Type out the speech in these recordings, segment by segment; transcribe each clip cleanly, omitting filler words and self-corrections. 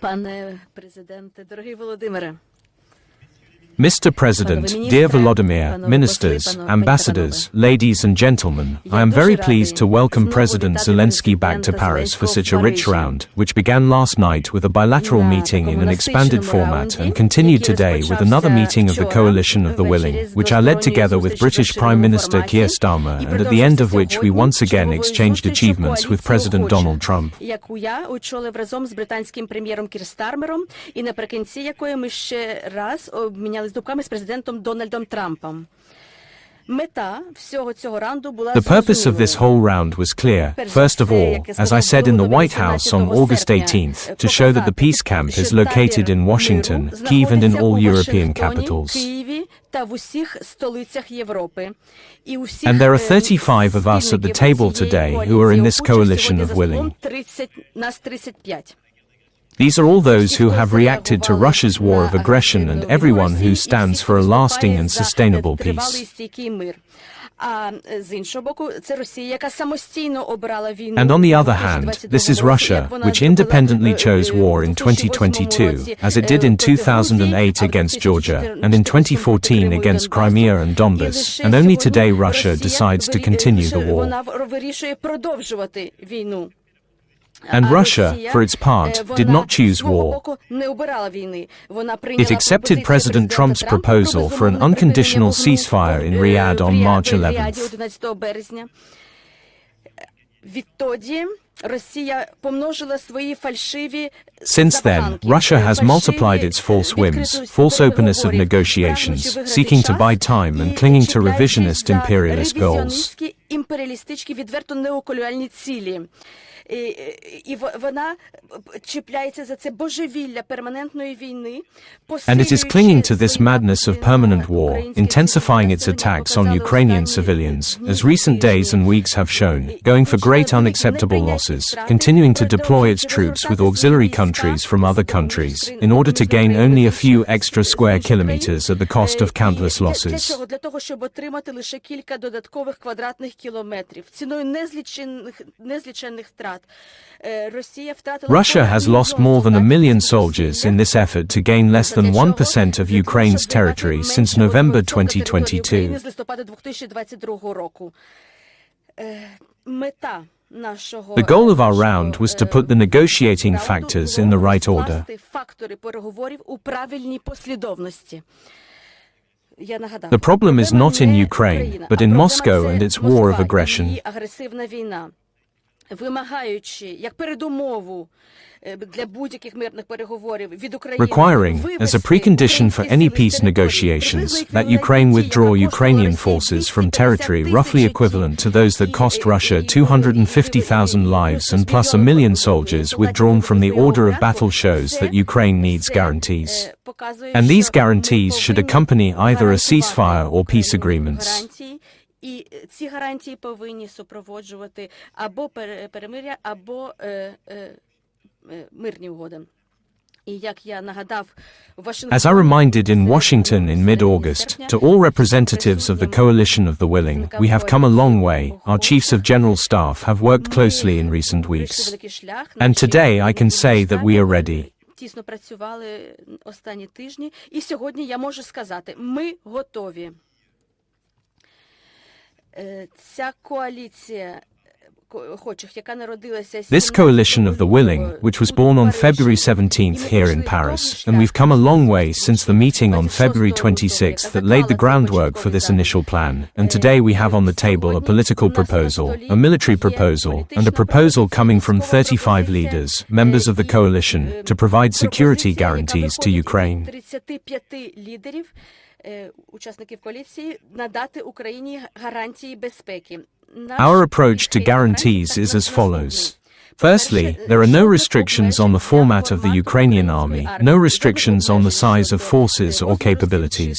Пане президенте, дорогий Володимире. Mr. President, dear Volodymyr, ministers, ambassadors, ladies and gentlemen, I am very pleased to welcome President Zelenskyy back to Paris for such a rich round, which began last night with a bilateral meeting in an expanded format and continued today with another meeting of the Coalition of the Willing, which I led together with British Prime Minister Keir Starmer, and at the end of which we once again exchanged achievements with President Donald Trump. Яку я очолив разом з британським прем'єром Кір Стармером, і наприкінці якої ми ще раз обмінялися думками з президентом Дональдом Трампом. The purpose of this whole round was clear, first of all, as I said in the White House on August 18th, to show that the peace camp is located in Washington, Kyiv and in all European capitals. And there are 35 of us at the table today who are in this coalition of willing. These are all those who have reacted to Russia's war of aggression and everyone who stands for a lasting and sustainable peace. And on the other hand, this is Russia, which independently chose war in 2022, as it did in 2008 against Georgia, and in 2014 against Crimea and Donbas, and only today Russia decides to continue the war. And Russia, for its part, did not choose war. It accepted President Trump's proposal for an unconditional ceasefire in Riyadh on March 11th. Since then, Russia has multiplied its false whims, false openness of negotiations, seeking to buy time and clinging to revisionist imperialist goals. And it is clinging to this madness of permanent war, intensifying its attacks on Ukrainian civilians, as recent days and weeks have shown, going for great unacceptable losses, continuing to deploy its troops with auxiliary countries from other countries, in order to gain only a few extra square kilometers at the cost of countless losses. Russia has lost more than 1 million soldiers in this effort to gain less than 1% of Ukraine's territory since November 2022. The goal of our round was to put the negotiating factors in the right order. The problem is not in Ukraine, but in Moscow and its war of aggression. Requiring, as a precondition for any peace negotiations, that Ukraine withdraw Ukrainian forces from territory roughly equivalent to those that cost Russia 250,000 lives and plus 1 million soldiers withdrawn from the order of battle shows that Ukraine needs guarantees. And these guarantees should accompany either a ceasefire or peace agreements. І ці гарантії повинні супроводжувати або перемир'я, або мирні угоди. As I reminded in Washington in mid-August, to all representatives of the Coalition of the Willing, we have come a long way. Our chiefs of general staff have worked closely in recent weeks. And today I can say that we are ready. Тісно працювали останні тижні, і сьогодні я можу сказати, ми готові. This coalition of the willing, which was born on February 17th here in Paris, and we've come a long way since the meeting on February 26th that laid the groundwork for this initial plan, and today we have on the table a political proposal, a military proposal, and a proposal coming from 35 leaders, members of the coalition, to provide security guarantees to Ukraine. Our approach to guarantees is as follows. Firstly, there are no restrictions on the format of the Ukrainian army, no restrictions on the size of forces or capabilities.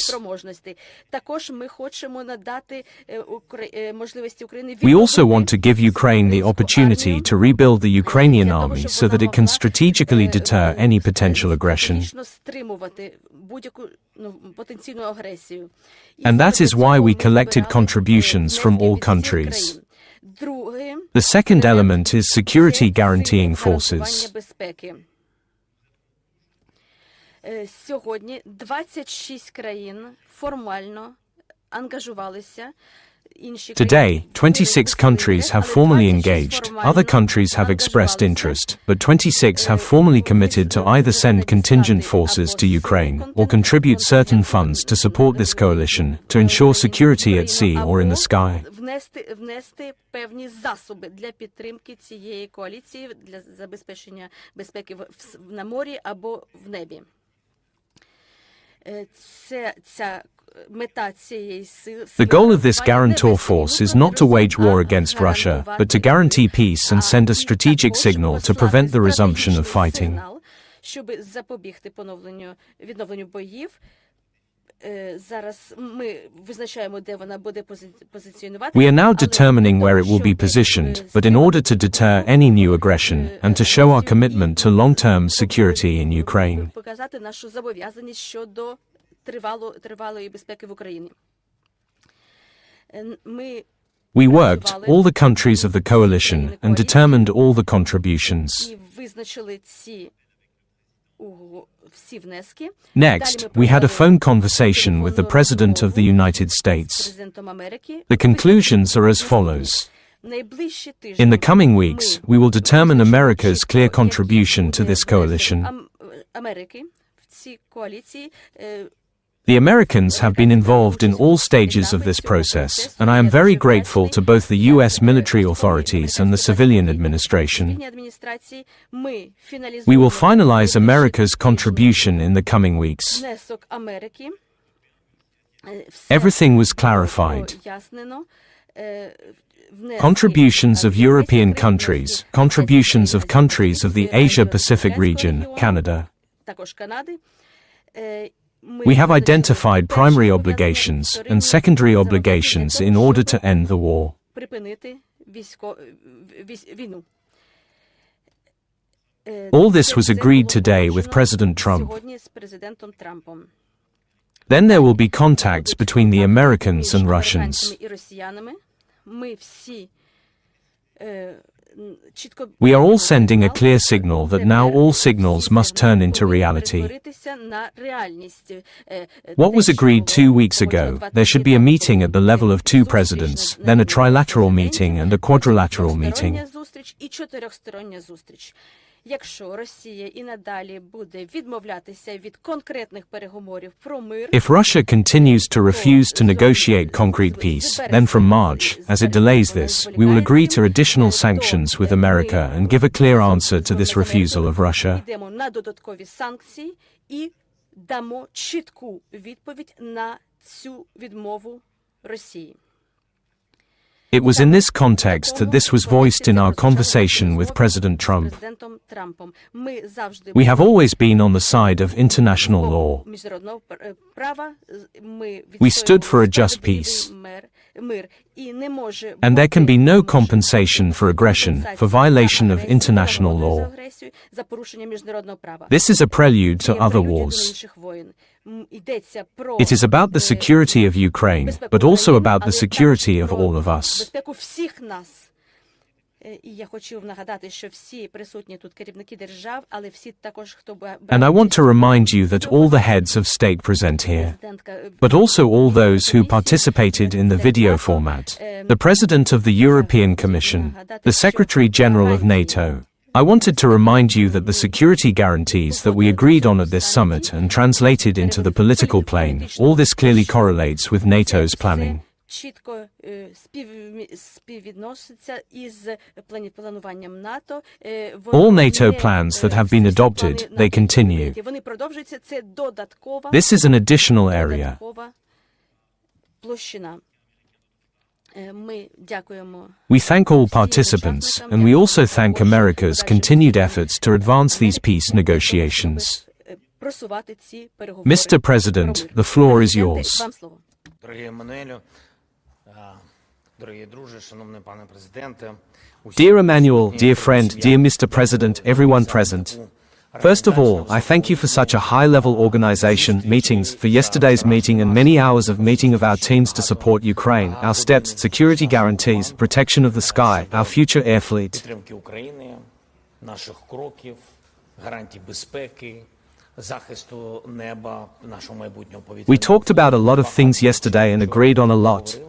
We also want to give Ukraine the opportunity to rebuild the Ukrainian army so that it can strategically deter any potential aggression. And that is why we collected contributions from all countries. The second element is security guaranteeing forces. Сьогодні 26 країн формально ангажувалися. Today, 26 countries have formally engaged, other countries have expressed interest, but 26 have formally committed to either send contingent forces to Ukraine or contribute certain funds to support this coalition, to ensure security at sea or in the sky. Внести певні засоби для підтримки цієї коаліції, для забезпечення безпеки на морі або в небі. The goal of this guarantor force is not to wage war against Russia, but to guarantee peace and send a strategic signal to prevent the resumption of fighting. Щоб запобігти відновленню боїв. Зараз ми визначаємо, де вона буде позиціонувати. We are now determining where it will be positioned, but in order to deter any new aggression and to show our commitment to long-term security in Ukraine. Показати нашу зобов'язаність щодо тривалої безпеки в Україні. We worked, all the countries of the coalition, and determined all the contributions. І визначили всі внески. Next, we had a phone conversation with the President of the United States. The conclusions are as follows. In the coming weeks, we will determine America's clear contribution to this coalition. The Americans have been involved in all stages of this process, and I am very grateful to both the US military authorities and the civilian administration. We will finalize America's contribution in the coming weeks. Everything was clarified. Contributions of European countries, contributions of countries of the Asia-Pacific region, Canada. We have identified primary obligations and secondary obligations in order to end the war. All this was agreed today with President Trump. Then there will be contacts between the Americans and Russians. We are all sending a clear signal that now all signals must turn into reality. What was agreed 2 weeks ago, there should be a meeting at the level of two presidents, then a trilateral meeting and a quadrilateral meeting. Якщо Росія і надалі буде відмовлятися від конкретних переговорів про мир, If Russia continues to refuse to negotiate concrete peace, then from March, as it delays this, we will agree to additional sanctions with America and give a clear answer to this refusal of Russia. Йдемо на додаткові санкції і дамо чітку відповідь на цю відмову Росії. It was in this context that this was voiced in our conversation with President Trump. We have always been on the side of international law. We stood for a just peace. And there can be no compensation for aggression, for violation of international law. This is a prelude to other wars. It is about the security of Ukraine, but also about the security of all of us. And I want to remind you that all the heads of state present here, but also all those who participated in the video format, the President of the European Commission, the Secretary General of NATO. I wanted to remind you that the security guarantees that we agreed on at this summit and translated into the political plane, all this clearly correlates with NATO's planning. All NATO plans that have been adopted, they continue. This is an additional area. We thank all participants, and we also thank America's continued efforts to advance these peace negotiations. Mr. President, the floor is yours. Dear Emmanuel, dear friend, dear Mr. President, everyone present. First of all, I thank you for such a high-level organization, meetings, for yesterday's meeting and many hours of meeting of our teams to support Ukraine, our steps, security guarantees, protection of the sky, our future air fleet. We talked about a lot of things yesterday and agreed on a lot.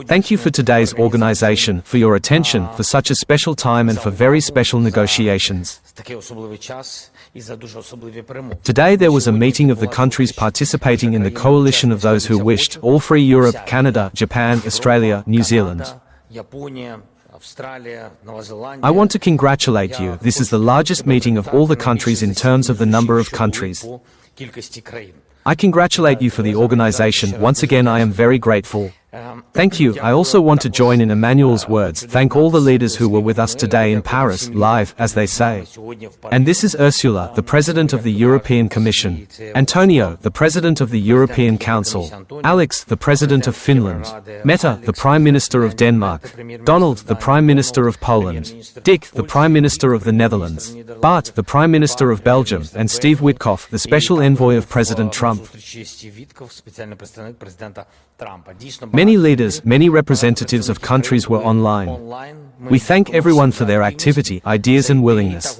Thank you for today's organization, for your attention, for such a special time and for very special negotiations. Today there was a meeting of the countries participating in the coalition of those who wished, all free Europe, Canada, Japan, Australia, New Zealand. I want to congratulate you. This is the largest meeting of all the countries in terms of the number of countries. I congratulate you for the organization. Once again, I am very grateful. Thank you. I also want to join in Emmanuel's words. Thank all the leaders who were with us today in Paris, live, as they say. And this is Ursula, the President of the European Commission. Antonio, the President of the European Council. Alex, the President of Finland. Meta, the Prime Minister of Denmark. Donald, the Prime Minister of Poland. Dick, the Prime Minister of the Netherlands. Bart, the Prime Minister of Belgium. And Steve Witkoff, the Special Envoy of President Trump. Many leaders, many representatives of countries were online. We thank everyone for their activity, ideas and willingness.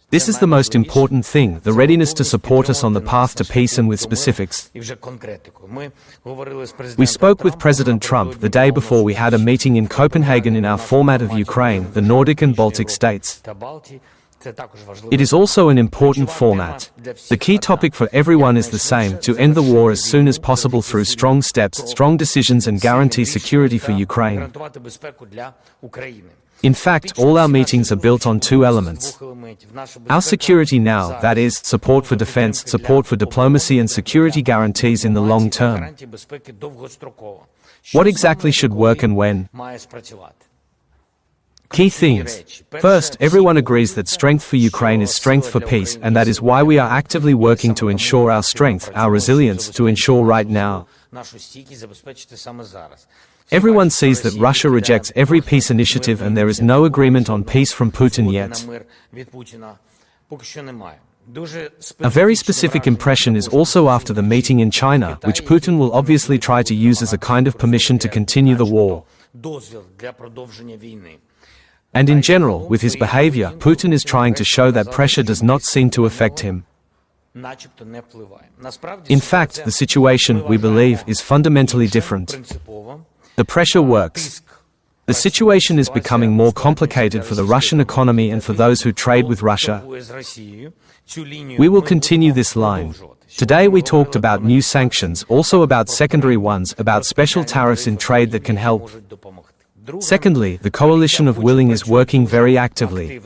This is the most important thing, the readiness to support us on the path to peace and with specifics. We spoke with President Trump the day before we had a meeting in Copenhagen in our format of Ukraine, the Nordic and Baltic states. It is also an important format. The key topic for everyone is the same, to end the war as soon as possible through strong steps, strong decisions and guarantee security for Ukraine. In fact, all our meetings are built on two elements. Our security now, that is, support for defense, support for diplomacy and security guarantees in the long term. What exactly should work and when? Key themes. First, everyone agrees that strength for Ukraine is strength for peace, and that is why we are actively working to ensure our strength, our resilience, to ensure right now. Everyone sees that Russia rejects every peace initiative and there is no agreement on peace from Putin yet. A very specific impression is also after the meeting in China, which Putin will obviously try to use as a kind of permission to continue the war. And in general, with his behavior, Putin is trying to show that pressure does not seem to affect him. In fact, the situation, we believe, is fundamentally different. The pressure works. The situation is becoming more complicated for the Russian economy and for those who trade with Russia. We will continue this line. Today we talked about new sanctions, also about secondary ones, about special tariffs in trade that can help. Secondly, the coalition of willing is working very actively.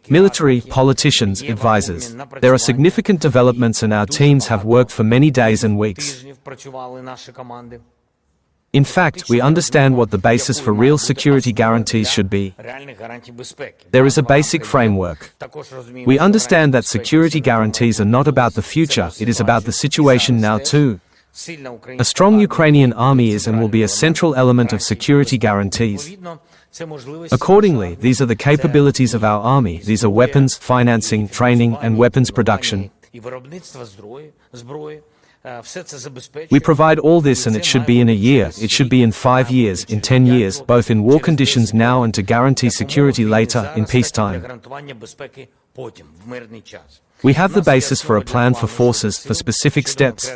Military, politicians, advisors. There are significant developments and our teams have worked for many days and weeks. In fact, we understand what the basis for real security guarantees should be. There is a basic framework. We understand that security guarantees are not about the future, it is about the situation now too. A strong Ukrainian army is and will be a central element of security guarantees. Accordingly, these are the capabilities of our army. These are weapons, financing, training, and weapons production. We provide all this and it should be in a year, it should be in 5 years, in 10 years, both in war conditions now and to guarantee security later, in peacetime. We have the basis for a plan for forces, for specific steps.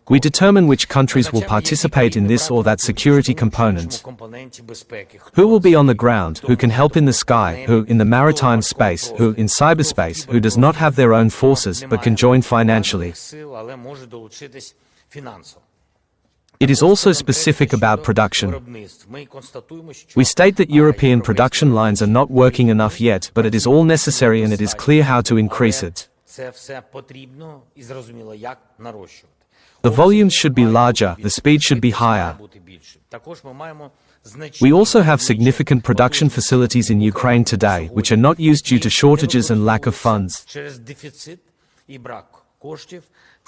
We determine which countries will participate in this or that security component. Who will be on the ground, who can help in the sky, who in the maritime space, who in cyberspace, who does not have their own forces but can join financially. It is also specific about production. We state that European production lines are not working enough yet, but it is all necessary and it is clear how to increase it. The volumes should be larger, the speed should be higher. We also have significant production facilities in Ukraine today, which are not used due to shortages and lack of funds.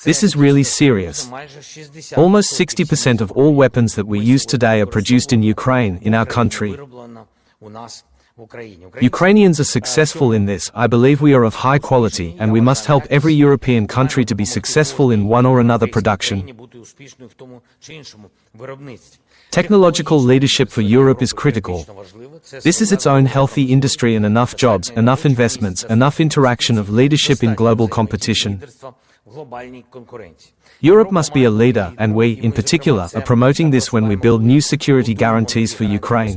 This is really serious. Almost 60% of all weapons that we use today are produced in Ukraine, in our country. Ukrainians are successful in this. I believe we are of high quality, and we must help every European country to be successful in one or another production. успішною в тому чи іншому виробництві. Technological leadership for Europe is critical. This is its own healthy industry and enough jobs, enough investments, enough interaction of leadership in global competition. Europe must be a leader, and we, in particular, are promoting this when we build new security guarantees for Ukraine.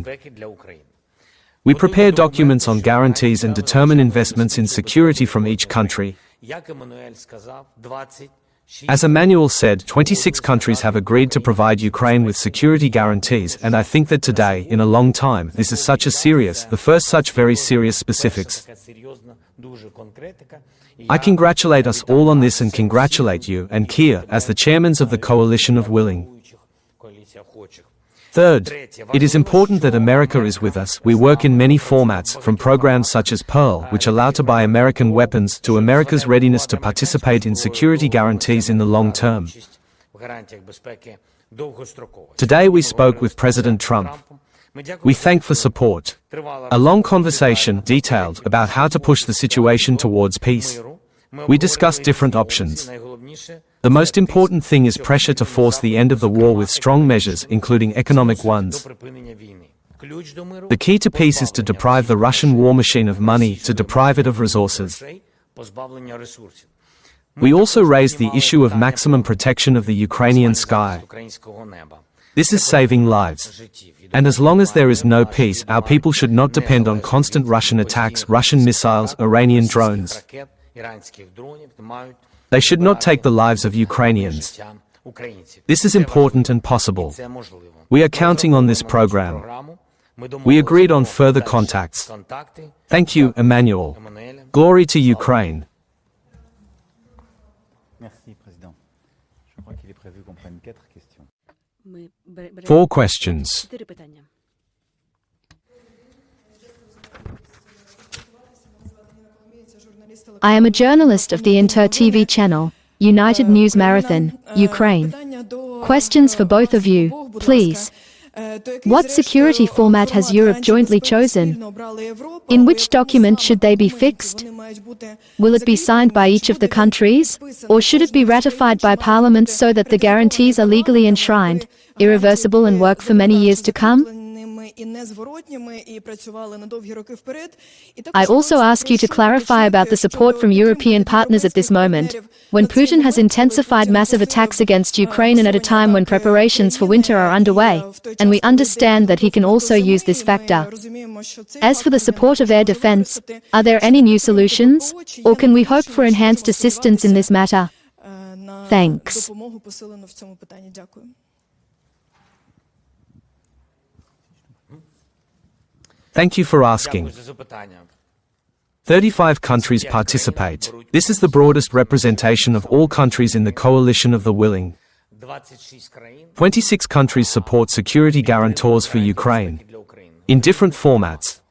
We prepare documents on guarantees and determine investments in security from each country. As Emmanuel said, 26 countries have agreed to provide Ukraine with security guarantees, and I think that today, in a long time, this is such a serious, the first such very serious specifics. I congratulate us all on this and congratulate you and Kier as the chairmen of the coalition of willing. Third, it is important that America is with us. We work in many formats, from programs such as Pearl, which allow to buy American weapons, to America's readiness to participate in security guarantees in the long term. Today we spoke with President Trump. We thank for support. A long conversation detailed about how to push the situation towards peace. We discussed different options. The most important thing is pressure to force the end of the war with strong measures, including economic ones. The key to peace is to deprive the Russian war machine of money, to deprive it of resources. We also raised the issue of maximum protection of the Ukrainian sky. This is saving lives. And as long as there is no peace, our people should not depend on constant Russian attacks, Russian missiles, Iranian drones. They should not take the lives of Ukrainians. This is important and possible. We are counting on this program. We agreed on further contacts. Thank you, Emmanuel. Glory to Ukraine. Merci, Président. Je crois qu'il est prévu qu'on prenne 4 questions. 4 questions. 4 питання. I am a journalist of the Inter TV channel, United News Marathon, Ukraine. Questions for both of you, please. What security format has Europe jointly chosen? In which document should they be fixed? Will it be signed by each of the countries, or should it be ratified by parliaments so that the guarantees are legally enshrined, irreversible and work for many years to come? I also ask you to clarify about the support from European partners at this moment, when Putin has intensified massive attacks against Ukraine and at a time when preparations for winter are underway, and we understand that he can also use this factor. As for the support of air defense, are there any new solutions, or can we hope for enhanced assistance in this matter? Thanks. Thank you for asking. 35 countries participate. This is the broadest representation of all countries in the coalition of the willing. 26 countries support security guarantors for Ukraine, in different formats.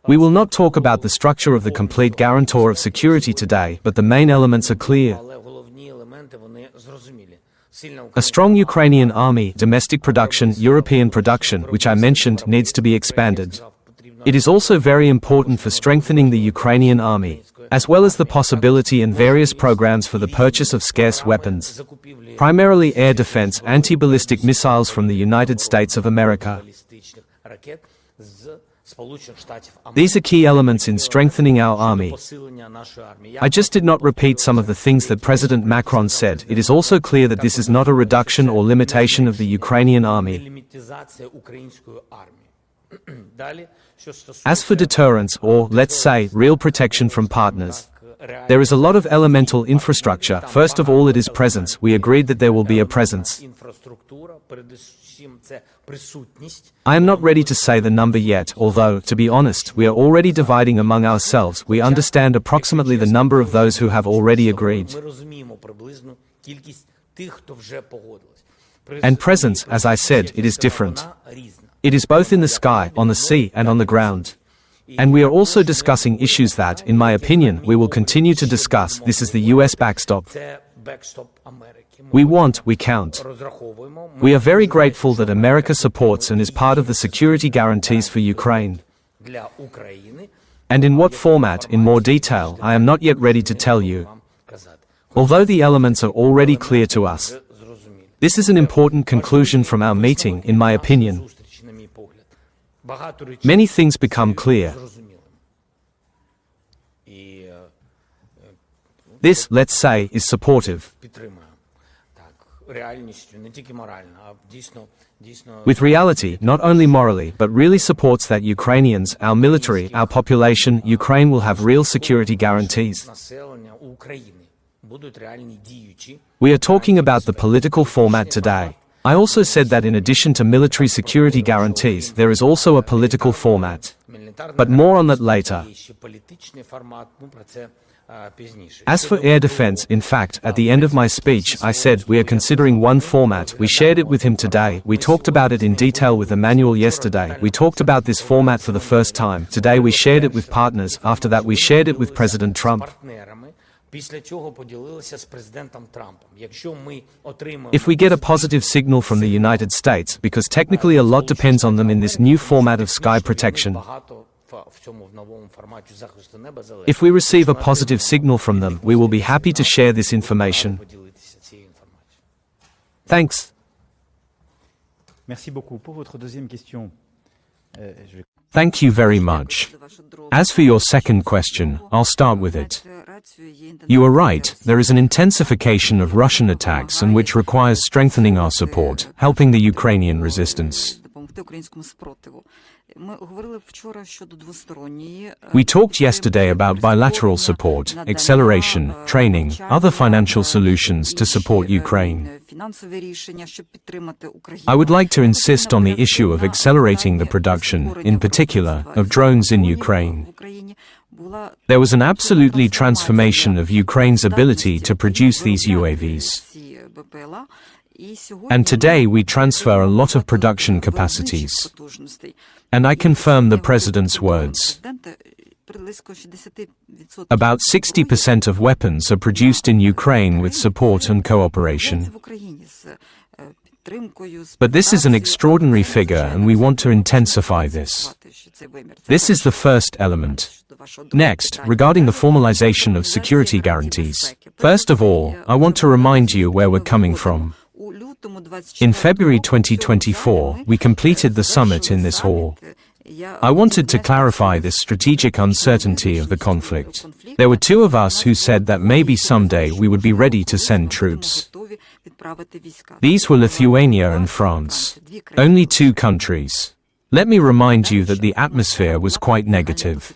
We will not talk about the structure of the complete guarantor of security today, but the main elements are clear. A strong Ukrainian army, domestic production, European production, which I mentioned, needs to be expanded. It is also very important for strengthening the Ukrainian army, as well as the possibility and various programs for the purchase of scarce weapons, primarily air defense, anti-ballistic missiles from the United States of America. These are key elements in strengthening our army. I just did not repeat some of the things that President Macron said. It is also clear that this is not a reduction or limitation of the Ukrainian army. As for deterrence, or, let's say, real protection from partners, there is a lot of elemental infrastructure. First of all, it is presence. We agreed that there will be a presence. I am not ready to say the number yet, although, to be honest, we are already dividing among ourselves. We understand approximately the number of those who have already agreed. And presence, as I said, it is different. It is both in the sky, on the sea, and on the ground. And we are also discussing issues that, in my opinion, we will continue to discuss. This is the US backstop. We want, we count. We are very grateful that America supports and is part of the security guarantees for Ukraine. And in what format, in more detail, I am not yet ready to tell you. Although the elements are already clear to us. This is an important conclusion from our meeting, in my opinion. Зустрічі, на мій погляд. Багато речей Many things become clear. зрозумілими. І This, let's say, is supportive. підтримую так реальністю, не тільки морально, а дійсно With reality, not only morally, but really supports that Ukrainians, our military, our population, Ukraine will have real security guarantees. населення України будуть реальні діючі. We are talking about the political format today. I also said that in addition to military security guarantees, there is also a political format. But more on that later. Є ще політичний формат, про це пізніше. As for air defense, in fact, at the end of my speech, I said we are considering one format. We shared it with him today. We talked about it in detail with Emmanuel yesterday. We talked about this format for the first time. Today we shared it with partners. After that we shared it with President Trump. Партнерами, після чого поділилися з президентом Трампом. Якщо ми отримаємо If we get a positive signal from the United States, because technically a lot depends on them in this new format of sky protection. багато в цьому новому форматі захисту неба If we receive a positive signal from them, we will be happy to share this information. поділитися цією інформацією. Thanks. Merci beaucoup. Pour votre deuxième question, je vais Thank you very much. As for your second question, I'll start with it. You are right, there is an intensification of Russian attacks and which requires strengthening our support, helping the Ukrainian resistance. We talked yesterday about bilateral support, acceleration, training, other financial solutions to support Ukraine. I would like to insist on the issue of accelerating the production, in particular, of drones in Ukraine. There was an absolutely transformation of Ukraine's ability to produce these UAVs. And today we transfer a lot of production capacities. And I confirm the President's words. About 60% of weapons are produced in Ukraine with support and cooperation. But this is an extraordinary figure and we want to intensify this. This is the first element. Next, regarding the formalization of security guarantees. First of all, I want to remind you where we're coming from. In February 2024, we completed the summit in this hall. I wanted to clarify this strategic uncertainty of the conflict. There were two of us who said that maybe someday we would be ready to send troops. These were Lithuania and France. Only two countries. Let me remind you that the atmosphere was quite negative.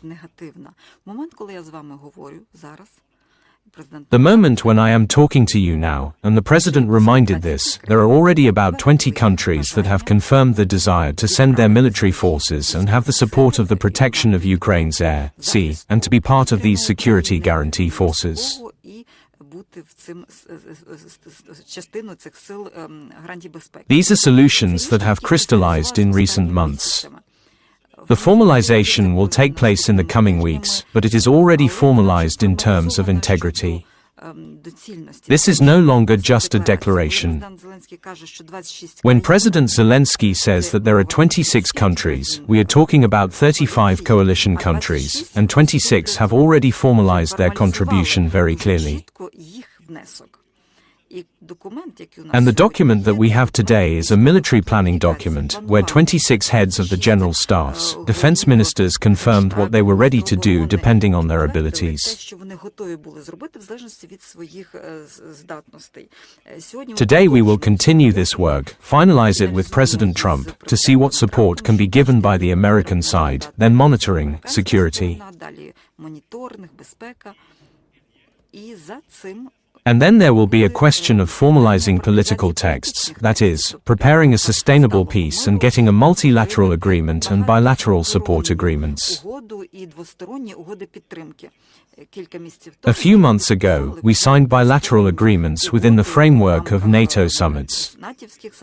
The moment when I am talking to you now, and the President reminded this, there are already about 20 countries that have confirmed the desire to send their military forces and have the support of the protection of Ukraine's air, sea, and to be part of these security guarantee forces. These are solutions that have crystallized in recent months. The formalization will take place in the coming weeks, but it is already formalized in terms of integrity. This is no longer just a declaration. When President Zelenskyy says that there are 26 countries, we are talking about 35 coalition countries, and 26 have already formalized their contribution very clearly. And the document that we have today is a military planning document, where 26 heads of the general staffs, defense ministers confirmed what they were ready to do depending on their abilities. Today we will continue this work, finalize it with President Trump, to see what support can be given by the American side, then monitoring, security. And then there will be a question of formalizing political texts, that is, preparing a sustainable peace and getting a multilateral agreement and bilateral support agreements. A few months ago, we signed bilateral agreements within the framework of NATO summits.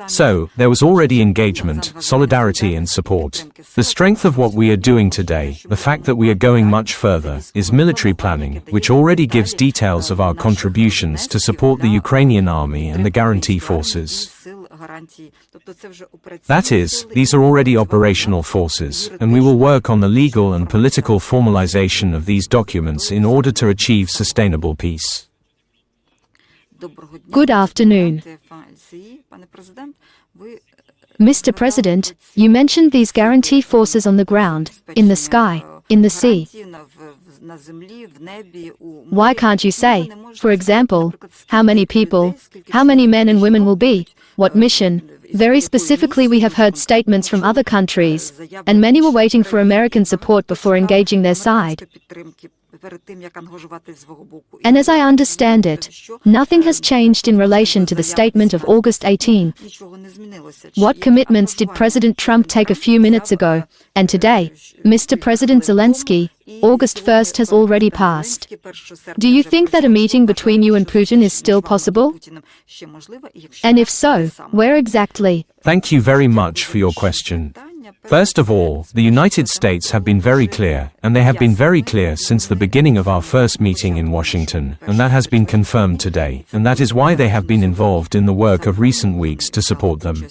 So, there was already engagement, solidarity and support. The strength of what we are doing today, the fact that we are going much further, is military planning, which already gives details of our contributions to support the Ukrainian army and the guarantee forces. That is, these are already operational forces, and we will work on the legal and political formalization of these documents in order to achieve sustainable peace. Good afternoon. Mr. President, you mentioned these guarantee forces on the ground, in the sky, in the sea. Why can't you say, for example, how many people, how many men and women will be, what mission? Very specifically, we have heard statements from other countries, and many were waiting for American support before engaging their side. And as I understand it, nothing has changed in relation to the statement of August 18. What commitments did President Trump take a few minutes ago? And today, Mr. President Zelenskyy, August 1st has already passed. Do you think that a meeting between you and Putin is still possible? And if so, where exactly? Thank you very much for your question. First of all, the United States have been very clear, and they have been very clear since the beginning of our first meeting in Washington, and that has been confirmed today, and that is why they have been involved in the work of recent weeks to support them.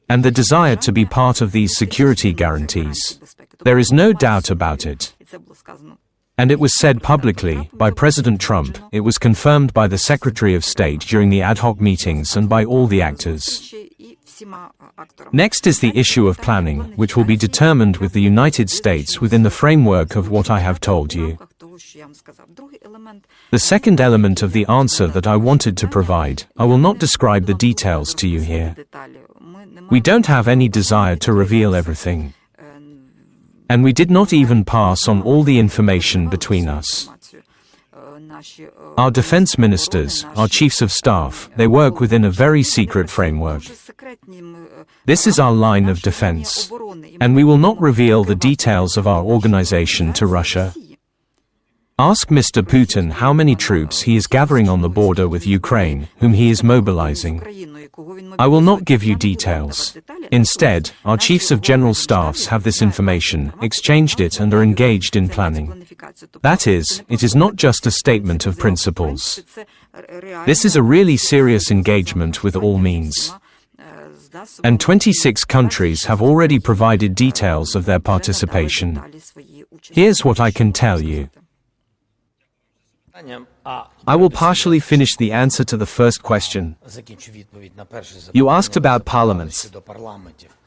And the desire to be part of these security guarantees. There is no doubt about it. And it was said publicly, by President Trump, it was confirmed by the Secretary of State during the ad hoc meetings and by all the actors. Next is the issue of planning, which will be determined with the United States within the framework of what I have told you. The second element of the answer that I wanted to provide, I will not describe the details to you here. We don't have any desire to reveal everything. And we did not even pass on all the information between us. Our defense ministers, our chiefs of staff, they work within a very secret framework. This is our line of defense. And we will not reveal the details of our organization to Russia. Ask Mr. Putin how many troops he is gathering on the border with Ukraine, whom he is mobilizing. I will not give you details. Instead, our chiefs of general staffs have this information, exchanged it and are engaged in planning. That is, it is not just a statement of principles. This is a really serious engagement with all means. And 26 countries have already provided details of their participation. Here's what I can tell you. I will partially finish the answer to the first question. You asked about parliaments.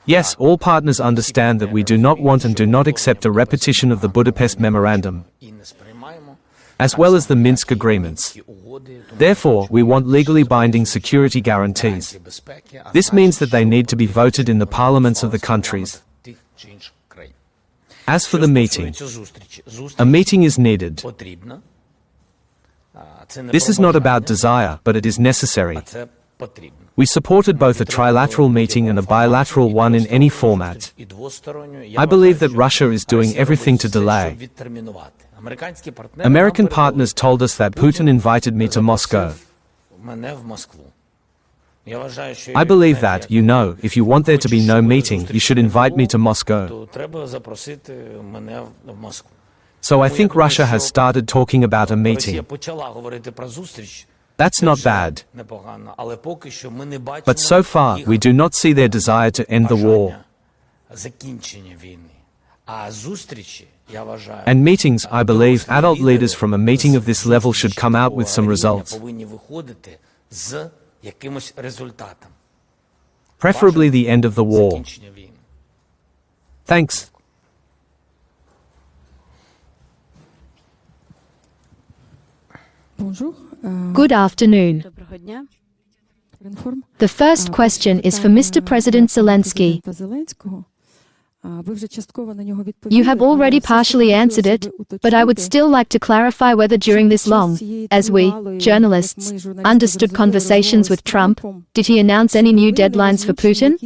Yes, all partners understand that we do not want and do not accept a repetition of the Budapest Memorandum, as well as the Minsk agreements. Therefore, we want legally binding security guarantees. This means that they need to be voted in the parliaments of the countries. As for the meeting, a meeting is needed. This is not about desire, but it is necessary. We supported both a trilateral meeting and a bilateral one in any format. I believe that Russia is doing everything to delay. American partners told us that Putin invited me to Moscow. I believe that, if you want there to be no meeting, you should invite me to Moscow. So I think Russia has started talking about a meeting. That's not bad. But so far, we do not see their desire to end the war. And meetings, I believe, adult leaders from a meeting of this level should come out with some results. Preferably the end of the war. Thanks. Good afternoon. The first question is for Mr. President Zelenskyy. You have already partially answered it, but I would still like to clarify whether during this long, as we, journalists, understood conversations with Trump, did he announce any new deadlines for Putin?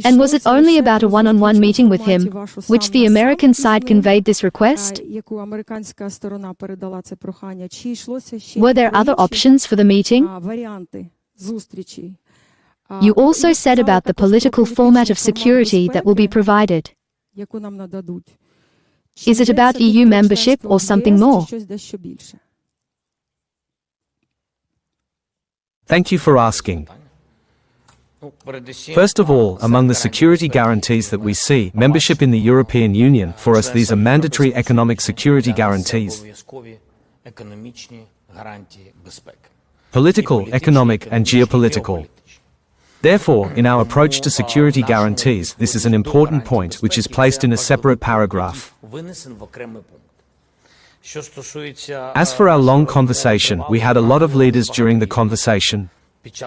And was it only about a one-on-one meeting with him, which the American side conveyed this request? Were there other options for the meeting? You also said about the political format of security that will be provided. Is it about EU membership or something more? Thank you for asking. First of all, among the security guarantees that we see, membership in the European Union, for us these are mandatory economic security guarantees. Political, economic, and geopolitical. Therefore, in our approach to security guarantees, this is an important point which is placed in a separate paragraph. As for our long conversation, we had a lot of leaders during the conversation.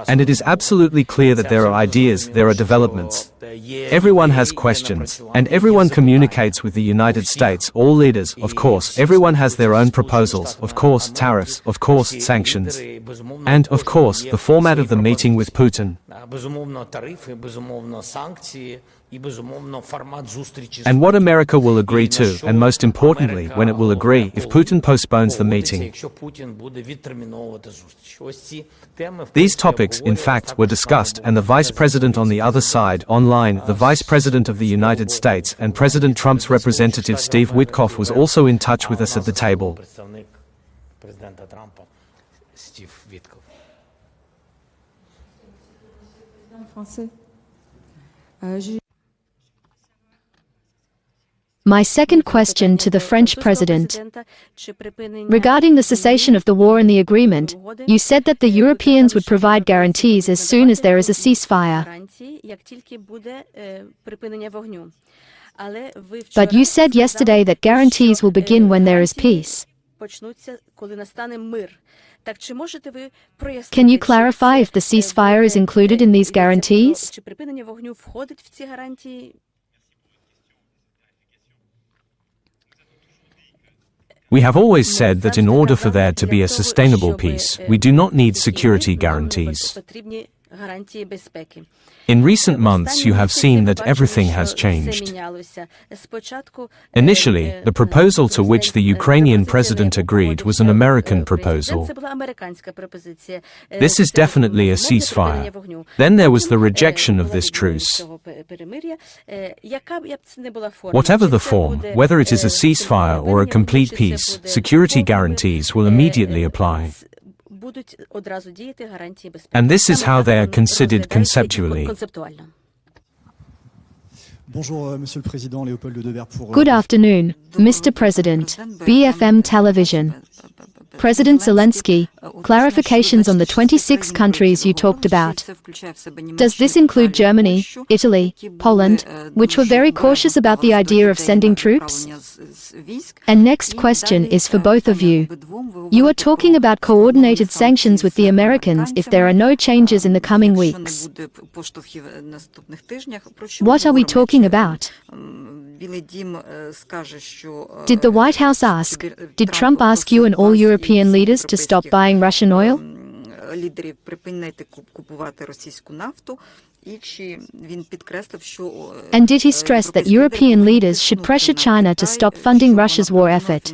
And it is absolutely clear that there are ideas, there are developments. Everyone has questions, and everyone communicates with the United States, all leaders, of course, everyone has their own proposals, of course, tariffs, of course, sanctions. And, of course, the format of the meeting with Putin. And what America will agree to, and most importantly, when it will agree, if Putin postpones the meeting. These topics, in fact, were discussed, and the Vice President on the other side, online, the Vice President of the United States, and President Trump's representative Steve Witkoff was also in touch with us at the table. My second question to the French President. Regarding the cessation of the war and the agreement, you said that the Europeans would provide guarantees as soon as there is a ceasefire. But you said yesterday that guarantees will begin when there is peace. Can you clarify if the ceasefire is included in these guarantees? We have always said that in order for there to be a sustainable peace, we do not need security guarantees. In recent months, you have seen that everything has changed. Initially, the proposal to which the Ukrainian president agreed was an American proposal. This is definitely a ceasefire. Then there was the rejection of this truce. Whatever the form, whether it is a ceasefire or a complete peace, security guarantees will immediately apply. And this is how they are considered conceptually. Good afternoon, Mr. President, BFM Television. President Zelenskyy, clarifications on the 26 countries you talked about. Does this include Germany, Italy, Poland, which were very cautious about the idea of sending troops? And next question is for both of you. You are talking about coordinated sanctions with the Americans if there are no changes in the coming weeks. What are we talking about? Did the White House ask, did Trump ask you and all European leaders to stop buying Russian oil? And did he stress that European leaders should pressure China to stop funding Russia's war effort?